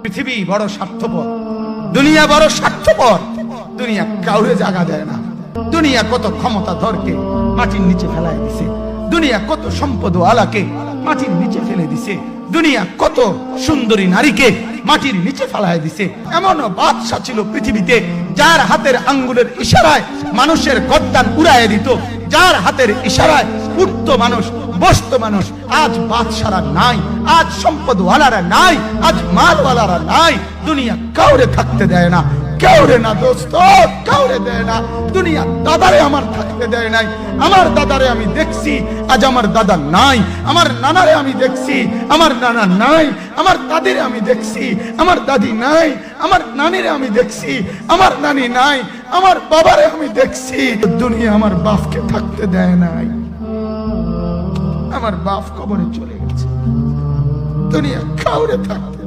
পৃথিবী বড় স্বার্থপর, দুনিয়া বড় স্বার্থপর। দুনিয়া কাউরে জায়গা দেয় না। দুনিয়া কত ক্ষমতাধরকে মাটির নিচে ফেলায় দিছে, দুনিয়া কত সম্পদ আলাকে মাটির নিচে ফেলে দিছে, দুনিয়া কত সুন্দরী নারীকে মাটির নিচে ফেলায় দিছে। এমন বাদশা ছিল পৃথিবীতে যার হাতের আঙ্গুলের ইশারায় মানুষের গর্দান উড়াইয়া দিত, যার হাতের ইশারায় উঠতো মানুষ, বসতো মানুষ। আজ বাদশারা নাই, আজ সম্পদওয়ালারা নাই, আজ মালওয়ালারা নাই। দুনিয়া কাউরে থাকতে দেয় না, কাউরে না দোস্ত, কাউরে দেয় না। দুনিয়া দাদারে আমার থাকতে দেয় নাই। আমার দাদারে আমি দেখছি, আজ আমার দাদা নাই। আমার নানারে আমি দেখছি, আমার নানা নাই। আমার দাদিরে আমি দেখছি, আমার দাদি নাই। আমার নানিরে আমি দেখছি, আমার নানি নাই। আমার বাবারে আমি দেখছি। দুনিয়া আমার বাপকে থাকতে দেয় নাই। আমার বাপ কবরে চলে গেছে। দুনিয়া কাউরে থাকতে